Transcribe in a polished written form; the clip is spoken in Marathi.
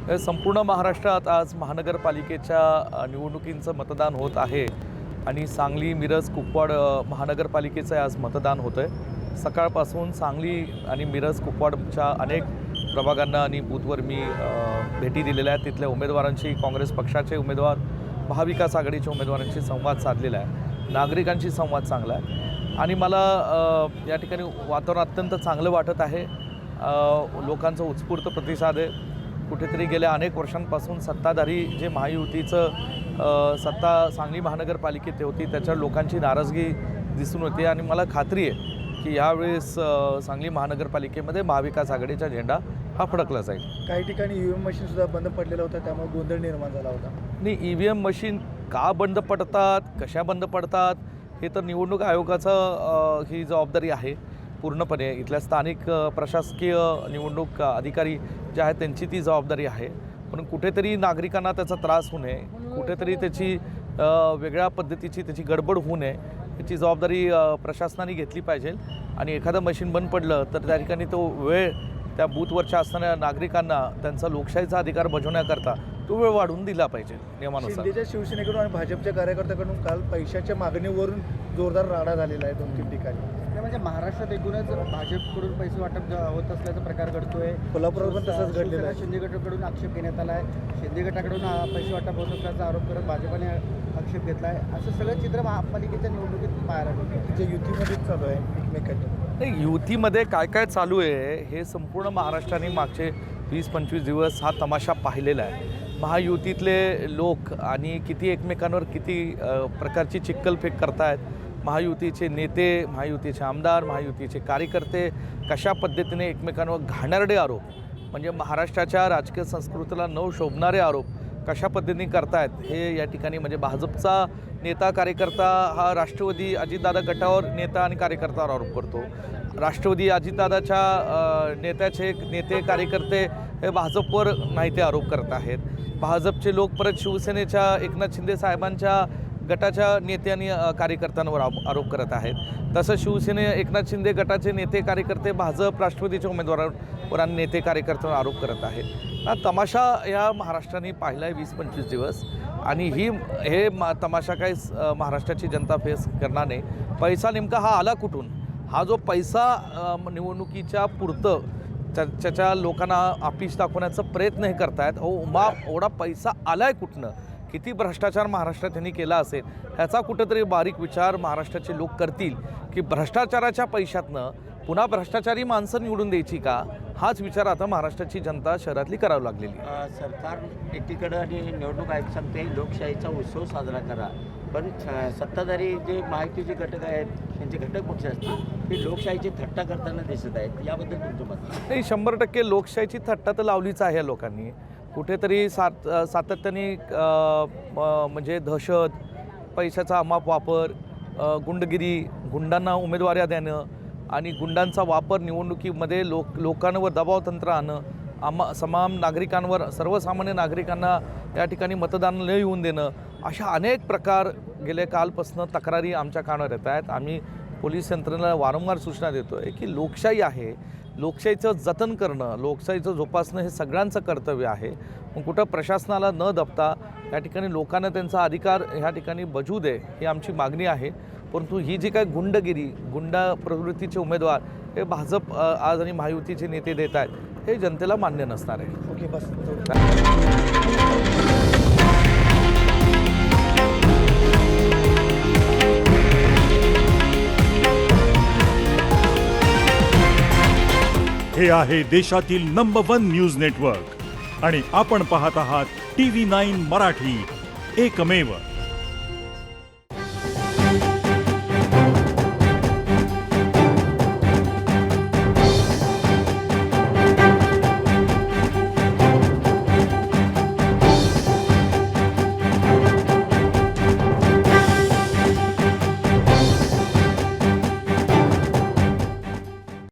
संपूर्ण महाराष्ट्रात आज महानगरपालिकेच्या निवडणुकींचं मतदान होत आहे आणि सांगली, मिरज, कुपवाड महानगरपालिकेचं आज मतदान होतं आहे। सकाळपासून सांगली आणि मिरज, कुपवाडच्या अनेक प्रभागांना आणि बूथवर मी भेटी दिलेल्या आहेत। तिथल्या उमेदवारांशी, काँग्रेस पक्षाचे उमेदवार, महाविकास आघाडीच्या उमेदवारांशी संवाद साधलेला आहे। नागरिकांशी संवाद चांगला आहे आणि मला या ठिकाणी वातावरण अत्यंत चांगलं वाटत आहे। लोकांचा उत्स्फूर्त प्रतिसाद आहे। कुठेतरी गेल्या अनेक वर्षांपासून सत्ताधारी जे महायुतीचं सत्ता सांगली महानगरपालिकेत होती त्याच्यावर लोकांची नाराजगी दिसून होती आणि मला खात्री आहे की यावेळेस सांगली महानगरपालिकेमध्ये महाविकास आघाडीचा झेंडा हा फडकला जाईल। काही ठिकाणी EVM मशीनसुद्धा बंद पडलेलं होतं, त्यामुळे गोंधळ निर्माण झाला होता। नाही, EVM मशीन का बंद पडतात, कशा बंद पडतात हे तर निवडणूक आयोगाचं ही जबाबदारी आहे पूर्णपणे। इथल्या स्थानिक प्रशासकीय निवडणूक अधिकारी जे आहेत त्यांची ती जबाबदारी आहे। पण कुठेतरी नागरिकांना त्याचा त्रास होऊ नये, कुठेतरी त्याची वेगळ्या पद्धतीची त्याची गडबड होऊ नये याची जबाबदारी प्रशासनाने घेतली पाहिजे। आणि एखादं मशीन बंद पडलं तर त्या ठिकाणी तो वेळ त्या बूथवरच्या असणाऱ्या नागरिकांना त्यांचा लोकशाहीचा अधिकार बजावण्याकरता तो वेळ वाढवून दिला पाहिजे नियमानुसार। शिंदेच्या शिवसेनेकडून आणि भाजपच्या कार्यकर्त्यांकडून काल पैशाच्या मागणीवरून जोरदार राडा झालेला आहे 2-3 ठिकाणी। म्हणजे महाराष्ट्रात एकूणच भाजपकडून पैसे वाटप होत असल्याचा प्रकार घडतोय। कोल्हापूरला पण तसंच घडलेलं आहे। शिंदे गटाकडून आक्षेप घेण्यात आला आहे। शिंदे गटाकडून पैसे वाटप होत असल्याचा आरोप करत भाजपने आक्षेप घेतला आहे। असं सगळं चित्र महापालिकेच्या निवडणुकीत पाहायला मिळतं, जे युतीमध्येच चालू आहे एकमेकांच्या। नाही, युतीमध्ये काय काय चालू आहे हे संपूर्ण महाराष्ट्राने मागचे 20-25 दिवस हा तमाशा पाहिलेला आहे। महायुतीतले लोक आणि किती एकमेकांवर किती प्रकारची चिक्कलफेक करतायत। महायुतीचे नेते, महायुतीचे आमदार, महायुतीचे कार्यकर्ते कशा पद्धतीने एकमेकांवर घाणेरडे आरोप, म्हणजे महाराष्ट्राच्या राजकीय संस्कृतीला न शोभणारे आरोप कशा पद्धतीने करतायत हे या ठिकाणी म्हणजे भाजपचा नेता कार्यकर्ता हा राष्ट्रवादी अजितदादा गटावर नेता आणि कार्यकर्त्यावर आरोप करतो। राष्ट्रवादी अजितदादाच्या नेते कार्यकर्ते हे भाजपवर नाही ते आरोप करत आहेत। भाजपचे लोक परत शिवसेनेच्या एकनाथ शिंदे साहेबांच्या गटाच्या नेते आणि कार्यकर्त्यांवर आरोप करत आहेत। तसं शिवसेने एकनाथ शिंदे गटाचे नेते कार्यकर्ते भाजप राष्ट्रवादीच्या उमेदवारांवर आणि नेते कार्यकर्त्यांवर आरोप करत आहेत। हा तमाशा या महाराष्ट्राने पाहिला आहे 20-25 दिवस आणि हे तमाशा काही महाराष्ट्राची जनता फेस करणार नाही। पैसा नेमका हा आला कुठून? हा जो पैसा निवडणुकीच्या पुरतं त्याच्या लोकांना आपिष दाखवण्याचा प्रयत्न हे करतायत। एवढा पैसा आला आहे कुठनं? किती भ्रष्टाचार महाराष्ट्रात त्यांनी केला असेल ह्याचा कुठेतरी बारीक विचार महाराष्ट्राचे लोक करतील की भ्रष्टाचाराच्या पैशातनं पुन्हा भ्रष्टाचारी माणसं निवडून द्यायची का? हाच विचार आता महाराष्ट्राची जनता शहरातली करावी लागलेली। सरकार एकीकडं आणि निवडणूक आयोग सांगते लोकशाहीचा उत्सव साजरा करा, पण सत्ताधारी जे महायुतीचे घटक आहेत त्यांचे घटक पक्ष असतील ते लोकशाहीची थट्टा करताना दिसत आहेत। याबद्दल तुमचं मत? नाही, 100% लोकशाहीची थट्टा तर लावलीच आहे या लोकांनी। कुठेतरी सातत्याने म्हणजे दहशत, पैशाचा अमाप वापर, गुंडगिरी, गुंडांना उमेदवाऱ्या देणं आणि गुंडांचा वापर निवडणुकीमध्ये लोकांवर दबाव तंत्र आणणं, समान नागरिकांवर, सर्वसामान्य नागरिकांना या ठिकाणी मतदान न येऊन देणं, अशा अनेक प्रकार गेल्या कालपासून तक्रारी आमच्या कानावर येत आहेत। आम्ही पोलीस यंत्रणेला वारंवार सूचना देतो आहे की लोकशाही आहे, लोकशाहीचं जतन करणं, लोकशाहीचं जोपासणं हे सगळ्यांचं कर्तव्य आहे। मग कुठं प्रशासनाला न दबता या ठिकाणी लोकांना त्यांचा अधिकार ह्या ठिकाणी बजू दे ही आमची मागणी आहे। परंतु ही जी काय गुंडगिरी, गुंडा प्रवृत्तीचे उमेदवार हे भाजप आज आणि महायुतीचे नेते देत आहेत हे जनतेला मान्य नसणार आहे। ओके, बस। हे आहे देशातील नंबर 1 न्यूज नेटवर्क आणि आपण पाहत आहात TV9 मराठी, एकमेव।